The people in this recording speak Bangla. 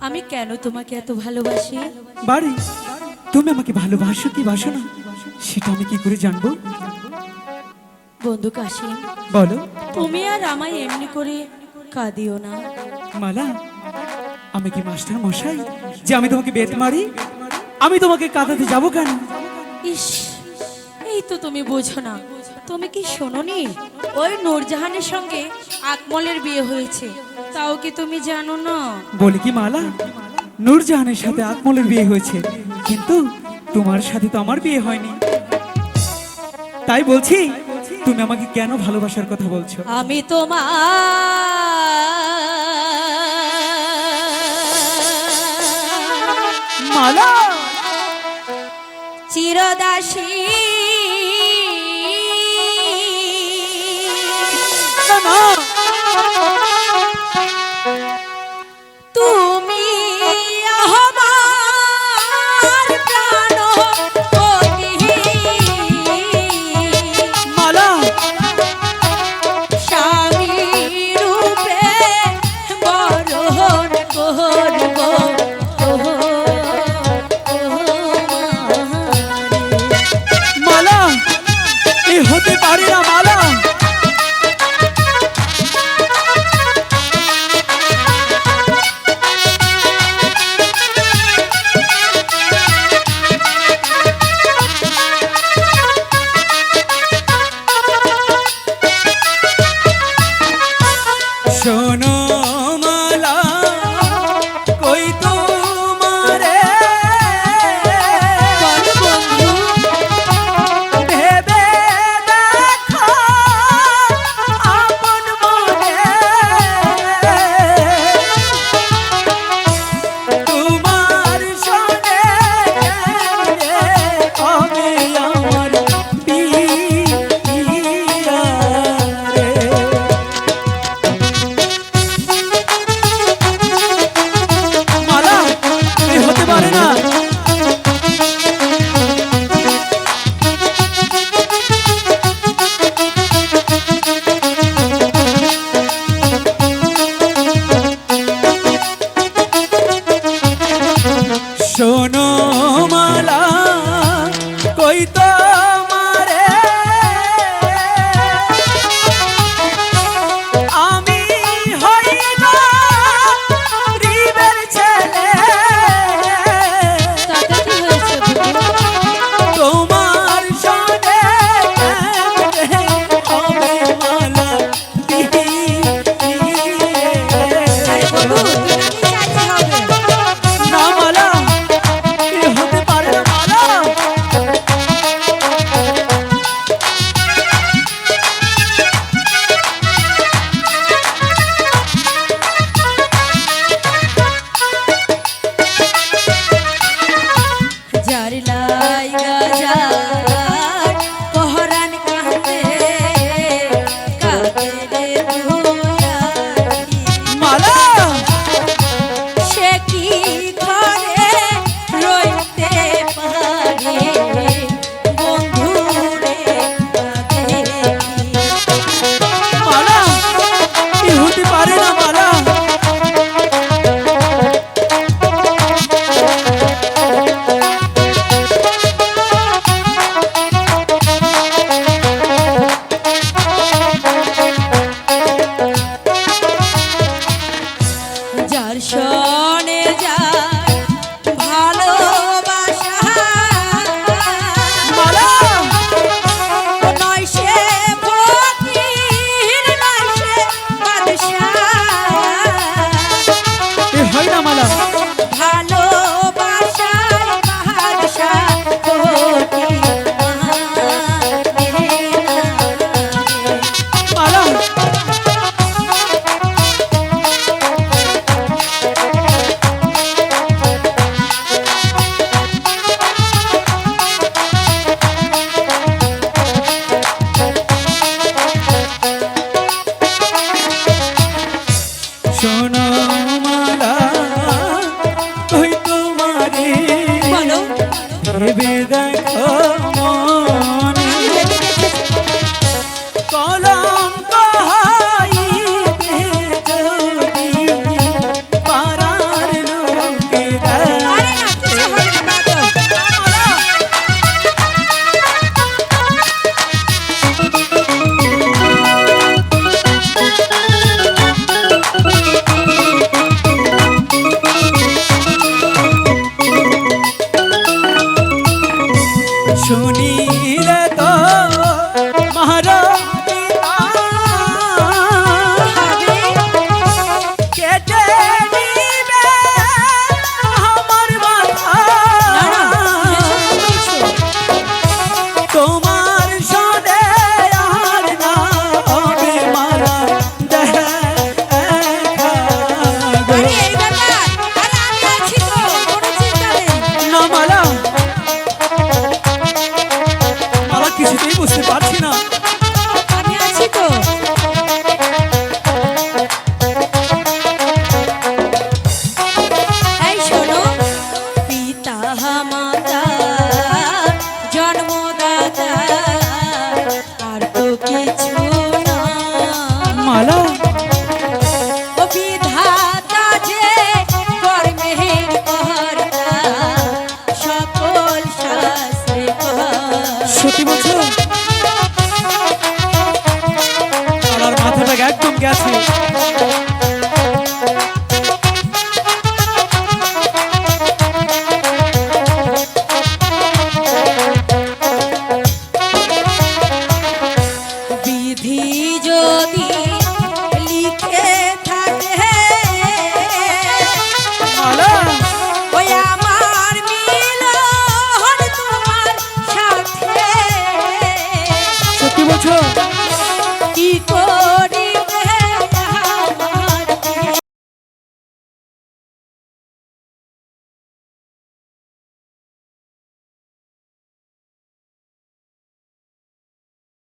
আমি কেন তোমাকে এত ভালোবাসি? বাড়ি তুমি আমাকে ভালোবাসো কি বাসো না সেটা আমি কি করে জানবো? বন্ধু কাশিম, বলো। তুমি আর আমায় এমনি করে কাঁদিও না। মালা, আমি কি মাস্টার মশাই যে আমি তোমাকে বেত মারি? আমি তোমাকে কাঁদাতে যাবো কেন? ইস, এই তো তুমি বোঝো না। তুমি কি শোনোনি ওই নূরজাহানের সঙ্গে আকমলের বিয়ে হয়েছে? তাও কি তুমি জানো না? বলি কি মালা, নূরজাহানের সাথে আকমলের বিয়ে হয়েছে, কিন্তু তোমার সাথে তো আমার বিয়ে হয়নি। তাই বলছি, তুমি আমাকে কেন ভালোবাসার কথা বলছো? আমি তোমার মালা, চিরদাসী। না, না। তুমি আমার প্রাণ অগ্নি, মালা, স্বামী রূপে বরণ করব মালা, এ হতে পারে না মালা। শোনো মালা, কই তোমারে বল বন্ধু, ভেবে দেখো আপন মনে, তোমার সঙ্গে হবে আমার বিয়ে রে। মালা, এ হতে পারে না। শোনো মালা, কই তোমারে আমি হই না গরিবের ছেলে, তাতে কি হয়েছে বন্ধু? তোমার সঙ্গে হবে মালা আরে বন্ধু, তুমি চাইতে হবে। না মালা, এ হতে পারে না মালা। দিলে তো মারা কেটে নিবে আমার মাথা তোমার সদে আর না হবে মারা দেখা গো। আরে এই ব্যাপার, আরে আমি আছি তো, কোনো চিন্তা নেই। না মালা, মালা কিছুতেই বুঝতে পারছি না। আমি আছি তো। এই শোনো, পিতা মাতা জন্মদাতা আর তো কিছু না। মালা ও বিধাতা যে কর্মের কর্তা, সকল শাস্ত্রে কর। সত্যি বলছো?